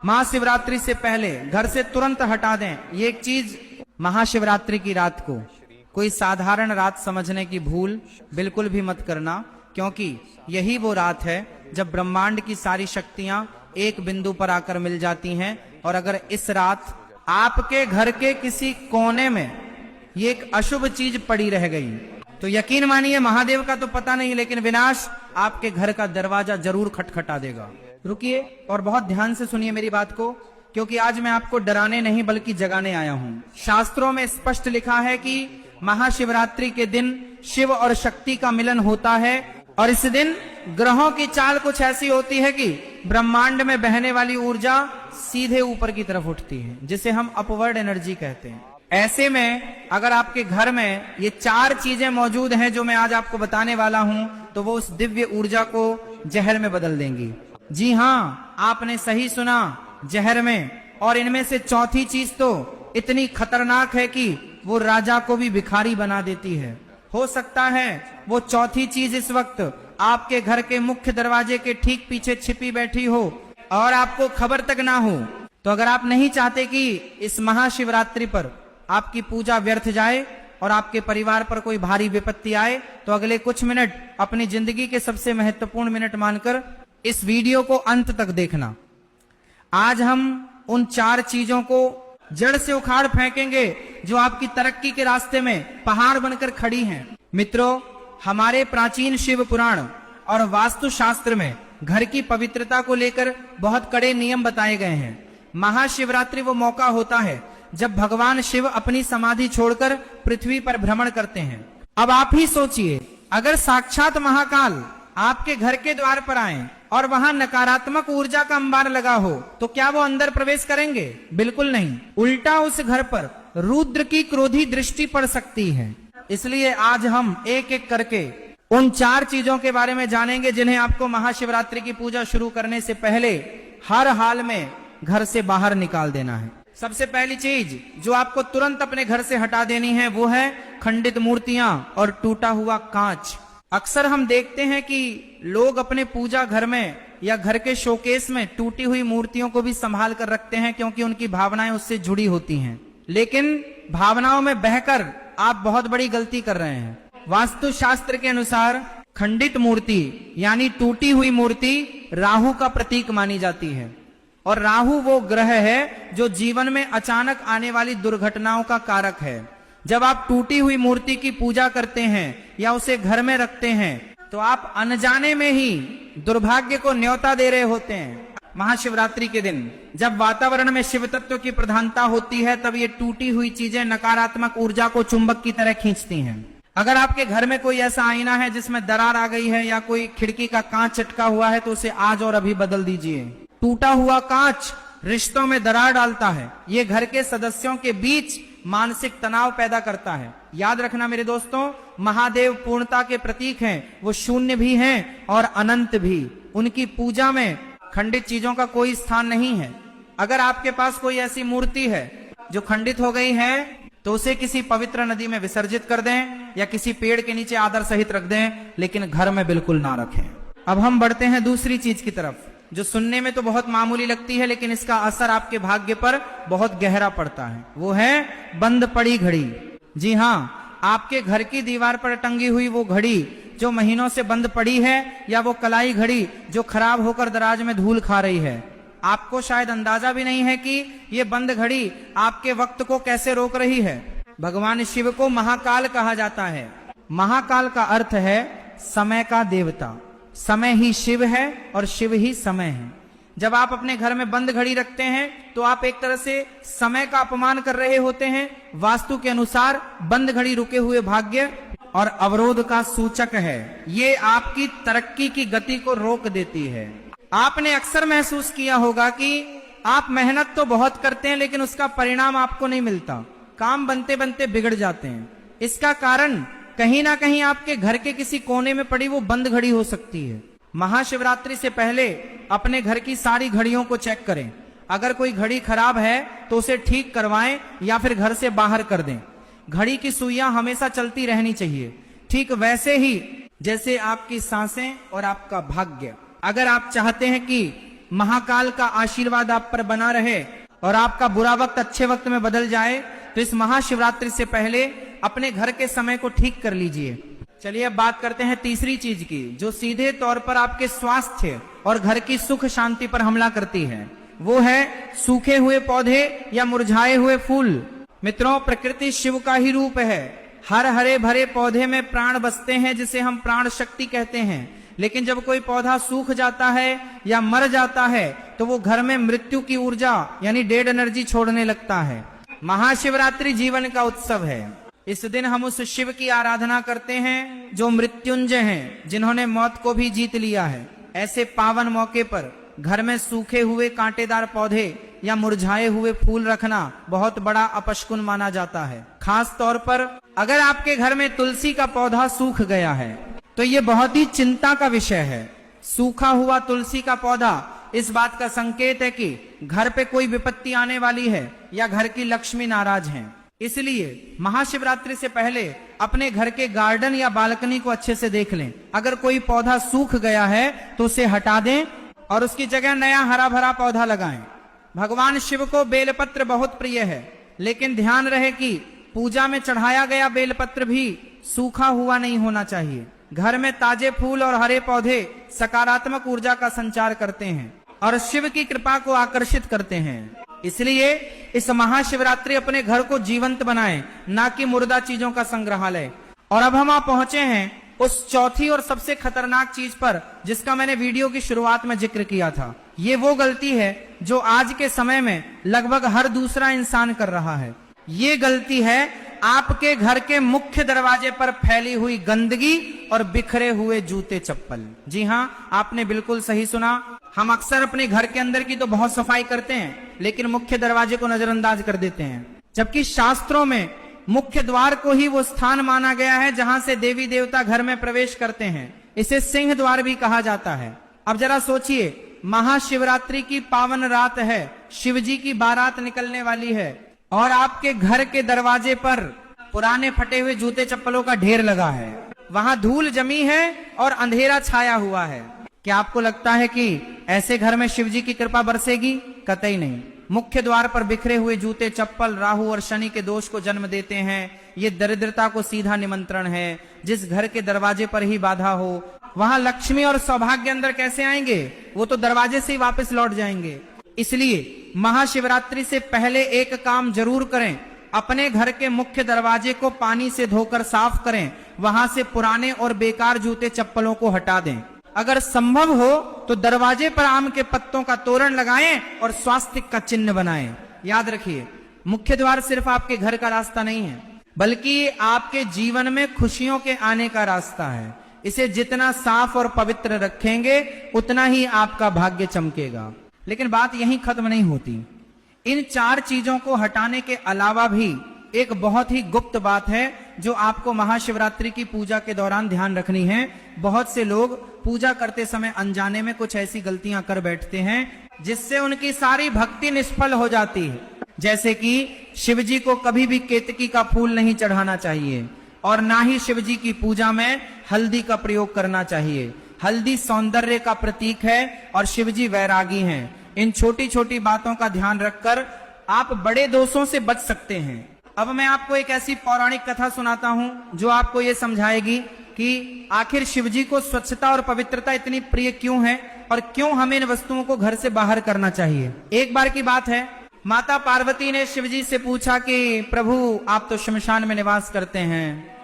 महाशिवरात्रि से पहले घर से तुरंत हटा दें। ये एक चीज महाशिवरात्रि की रात को कोई साधारण रात समझने की भूल बिल्कुल भी मत करना, क्योंकि यही वो रात है जब ब्रह्मांड की सारी शक्तियां एक बिंदु पर आकर मिल जाती हैं। और अगर इस रात आपके घर के किसी कोने में ये एक अशुभ चीज पड़ी रह गई तो यकीन मानिए महादेव का तो पता नहीं, लेकिन विनाश आपके घर का दरवाजा जरूर खटखटा देगा। रुकिए और बहुत ध्यान से सुनिए मेरी बात को, क्योंकि आज मैं आपको डराने नहीं बल्कि जगाने आया हूं। शास्त्रों में स्पष्ट लिखा है कि महाशिवरात्रि के दिन शिव और शक्ति का मिलन होता है, और इस दिन ग्रहों की चाल कुछ ऐसी होती है कि ब्रह्मांड में बहने वाली ऊर्जा सीधे ऊपर की तरफ उठती है, जिसे हम अपवर्ड एनर्जी कहते हैं। ऐसे में अगर आपके घर में ये 4 चीजें मौजूद हैं जो मैं आज आपको बताने वाला हूं, तो वो उस दिव्य ऊर्जा को जहर में बदल देंगी। जी हाँ, आपने सही सुना, जहर में। और इनमें से चौथी चीज तो इतनी खतरनाक है कि वो राजा को भी भिखारी बना देती है। हो सकता है वो चौथी चीज इस वक्त आपके घर के मुख्य दरवाजे के ठीक पीछे छिपी बैठी हो और आपको खबर तक ना हो। तो अगर आप नहीं चाहते कि इस महाशिवरात्रि पर आपकी पूजा व्यर्थ जाए और आपके परिवार पर कोई भारी विपत्ति आए, तो अगले कुछ मिनट अपनी जिंदगी के सबसे महत्वपूर्ण मिनट मानकर इस वीडियो को अंत तक देखना। आज हम उन 4 चीजों को जड़ से उखाड़ फेंकेंगे जो आपकी तरक्की के रास्ते में पहाड़ बनकर खड़ी हैं। मित्रों, हमारे प्राचीन शिव पुराण और वास्तु शास्त्र में घर की पवित्रता को लेकर बहुत कड़े नियम बताए गए हैं। महाशिवरात्रि वो मौका होता है जब भगवान शिव अपनी समाधि छोड़कर पृथ्वी पर भ्रमण करते हैं। अब आप ही सोचिए, अगर साक्षात महाकाल आपके घर के द्वार पर आए और वहां नकारात्मक ऊर्जा का अंबार लगा हो, तो क्या वो अंदर प्रवेश करेंगे? बिल्कुल नहीं। उल्टा उस घर पर रुद्र की क्रोधी दृष्टि पड़ सकती है। इसलिए आज हम एक एक करके उन 4 चीजों के बारे में जानेंगे जिन्हें आपको महाशिवरात्रि की पूजा शुरू करने से पहले हर हाल में घर से बाहर निकाल देना है। सबसे पहली चीज जो आपको तुरंत अपने घर से हटा देनी है वो है खंडित मूर्तियां और टूटा हुआ कांच। अक्सर हम देखते हैं कि लोग अपने पूजा घर में या घर के शोकेस में टूटी हुई मूर्तियों को भी संभाल कर रखते हैं, क्योंकि उनकी भावनाएं उससे जुड़ी होती हैं। लेकिन भावनाओं में बहकर आप बहुत बड़ी गलती कर रहे हैं। वास्तु शास्त्र के अनुसार खंडित मूर्ति यानी टूटी हुई मूर्ति राहु का प्रतीक मानी जाती है, और राहु वो ग्रह है जो जीवन में अचानक आने वाली दुर्घटनाओं का कारक है। जब आप टूटी हुई मूर्ति की पूजा करते हैं या उसे घर में रखते हैं, तो आप अनजाने में ही दुर्भाग्य को न्योता दे रहे होते हैं। महाशिवरात्रि के दिन जब वातावरण में शिव तत्व की प्रधानता होती है, तब ये टूटी हुई चीजें नकारात्मक ऊर्जा को चुंबक की तरह खींचती हैं। अगर आपके घर में कोई ऐसा आईना है जिसमें दरार आ गई है या कोई खिड़की का कांच चटका हुआ है, तो उसे आज और अभी बदल दीजिए। टूटा हुआ कांच रिश्तों में दरार डालता है। ये घर के सदस्यों के बीच मानसिक तनाव पैदा करता है। याद रखना मेरे दोस्तों, महादेव पूर्णता के प्रतीक हैं। वो शून्य भी हैं और अनंत भी। उनकी पूजा में खंडित चीजों का कोई स्थान नहीं है। अगर आपके पास कोई ऐसी मूर्ति है जो खंडित हो गई है, तो उसे किसी पवित्र नदी में विसर्जित कर दें या किसी पेड़ के नीचे आदर सहित रख दें, लेकिन घर में बिल्कुल ना रखें। अब हम बढ़ते हैं दूसरी चीज की तरफ, जो सुनने में तो बहुत मामूली लगती है, लेकिन इसका असर आपके भाग्य पर बहुत गहरा पड़ता है। वो है बंद पड़ी घड़ी। जी हाँ, आपके घर की दीवार पर टंगी हुई वो घड़ी जो महीनों से बंद पड़ी है, या वो कलाई घड़ी जो खराब होकर दराज में धूल खा रही है। आपको शायद अंदाजा भी नहीं है कि ये बंद घड़ी आपके वक्त को कैसे रोक रही है। भगवान शिव को महाकाल कहा जाता है। महाकाल का अर्थ है समय का देवता। समय ही शिव है और शिव ही समय है। जब आप अपने घर में बंद घड़ी रखते हैं, तो आप एक तरह से समय का अपमान कर रहे होते हैं। वास्तु के अनुसार बंद घड़ी रुके हुए भाग्य और अवरोध का सूचक है। ये आपकी तरक्की की गति को रोक देती है। आपने अक्सर महसूस किया होगा कि आप मेहनत तो बहुत करते हैं, लेकिन उसका परिणाम आपको नहीं मिलता। काम बनते बनते बिगड़ जाते हैं। इसका कारण कहीं ना कहीं आपके घर के किसी कोने में पड़ी वो बंद घड़ी हो सकती है। महाशिवरात्रि से पहले अपने घर की सारी घड़ियों को चेक करें। अगर कोई घड़ी खराब है तो उसे ठीक करवाएं या फिर घर से बाहर कर दें। घड़ी की सुइयां हमेशा चलती रहनी चाहिए, ठीक वैसे ही जैसे आपकी सांसें और आपका भाग्य। अगर आप चाहते हैं कि महाकाल का आशीर्वाद आप पर बना रहे और आपका बुरा वक्त अच्छे वक्त में बदल जाए, तो इस महाशिवरात्रि से पहले अपने घर के समय को ठीक कर लीजिए। चलिए अब बात करते हैं तीसरी चीज की, जो सीधे तौर पर आपके स्वास्थ्य और घर की सुख शांति पर हमला करती है। वो है सूखे हुए पौधे या मुरझाए हुए फूल। मित्रों, प्रकृति शिव का ही रूप है। हर हरे भरे पौधे में प्राण बसते हैं, जिसे हम प्राण शक्ति कहते हैं। लेकिन जब कोई पौधा सूख जाता है या मर जाता है तो वो घर में मृत्यु की ऊर्जा यानी डेड एनर्जी छोड़ने लगता है। महाशिवरात्रि जीवन का उत्सव है। इस दिन हम उस शिव की आराधना करते हैं जो मृत्युंजय हैं, जिन्होंने मौत को भी जीत लिया है। ऐसे पावन मौके पर घर में सूखे हुए कांटेदार पौधे या मुरझाए हुए फूल रखना बहुत बड़ा अपशकुन माना जाता है। खास तौर पर अगर आपके घर में तुलसी का पौधा सूख गया है तो ये बहुत ही चिंता का विषय है। सूखा हुआ तुलसी का पौधा इस बात का संकेत है कि घर पे कोई विपत्ति आने वाली है या घर की लक्ष्मी नाराज है। इसलिए महाशिवरात्रि से पहले अपने घर के गार्डन या बालकनी को अच्छे से देख लें। अगर कोई पौधा सूख गया है तो उसे हटा दें और उसकी जगह नया हरा भरा पौधा लगाएं। भगवान शिव को बेलपत्र बहुत प्रिय है, लेकिन ध्यान रहे कि पूजा में चढ़ाया गया बेलपत्र भी सूखा हुआ नहीं होना चाहिए। घर में ताजे फूल और हरे पौधे सकारात्मक ऊर्जा का संचार करते हैं और शिव की कृपा को आकर्षित करते हैं। इसलिए इस महाशिवरात्रि अपने घर को जीवंत बनाएं, ना कि मुर्दा चीजों का संग्रहालय। और अब हम आप पहुंचे हैं उस चौथी और सबसे खतरनाक चीज पर, जिसका मैंने वीडियो की शुरुआत में जिक्र किया था। ये वो गलती है जो आज के समय में लगभग हर दूसरा इंसान कर रहा है। ये गलती है आपके घर के मुख्य दरवाजे पर फैली हुई गंदगी और बिखरे हुए जूते चप्पल। जी हाँ, आपने बिल्कुल सही सुना। हम अक्सर अपने घर के अंदर की तो बहुत सफाई करते हैं, लेकिन मुख्य दरवाजे को नजरअंदाज कर देते हैं। जबकि शास्त्रों में मुख्य द्वार को ही वो स्थान माना गया है जहां से देवी देवता घर में प्रवेश करते हैं। इसे सिंह द्वार भी कहा जाता है। अब जरा सोचिए, महाशिवरात्रि की पावन रात है, शिवजी की बारात निकलने वाली है और आपके घर के दरवाजे पर पुराने फटे हुए जूते चप्पलों का ढेर लगा है। वहां धूल जमी है और अंधेरा छाया हुआ है। क्या आपको लगता है कि ऐसे घर में शिवजी की कृपा बरसेगी? कतई नहीं। मुख्य द्वार पर बिखरे हुए जूते चप्पल राहु और शनि के दोष को जन्म देते हैं। ये दरिद्रता को सीधा निमंत्रण है। जिस घर के दरवाजे पर ही बाधा हो, वहां लक्ष्मी और सौभाग्य अंदर कैसे आएंगे? वो तो दरवाजे से ही वापस लौट जाएंगे। इसलिए महाशिवरात्रि से पहले एक काम जरूर करें, अपने घर के मुख्य दरवाजे को पानी से धोकर साफ करें। वहां से पुराने और बेकार जूते चप्पलों को हटा दें। अगर संभव हो तो दरवाजे पर आम के पत्तों का तोरण लगाएं और स्वास्तिक का चिन्ह बनाएं। याद रखिए, मुख्य द्वार सिर्फ आपके घर का रास्ता नहीं है, बल्कि आपके जीवन में खुशियों के आने का रास्ता है। इसे जितना साफ और पवित्र रखेंगे, उतना ही आपका भाग्य चमकेगा। लेकिन बात यहीं खत्म नहीं होती। इन 4 चीजों को हटाने के अलावा भी एक बहुत ही गुप्त बात है जो आपको महाशिवरात्रि की पूजा के दौरान ध्यान रखनी है। बहुत से लोग पूजा करते समय अनजाने में कुछ ऐसी गलतियां कर बैठते हैं जिससे उनकी सारी भक्ति निष्फल हो जाती है। जैसे कि शिवजी को कभी भी केतकी का फूल नहीं चढ़ाना चाहिए और ना ही शिवजी की पूजा में हल्दी का प्रयोग करना चाहिए। हल्दी सौंदर्य का प्रतीक है और शिवजी वैरागी हैं। इन छोटी छोटी बातों का ध्यान रखकर आप बड़े दोषों से बच सकते हैं। अब मैं आपको एक ऐसी पौराणिक कथा सुनाता हूं जो आपको ये समझाएगी कि आखिर शिवजी को स्वच्छता और पवित्रता इतनी प्रिय क्यों है और क्यों हमें इन वस्तुओं को घर से बाहर करना चाहिए। एक बार की बात है, माता पार्वती ने शिवजी से पूछा कि प्रभु, आप तो श्मशान में निवास करते हैं,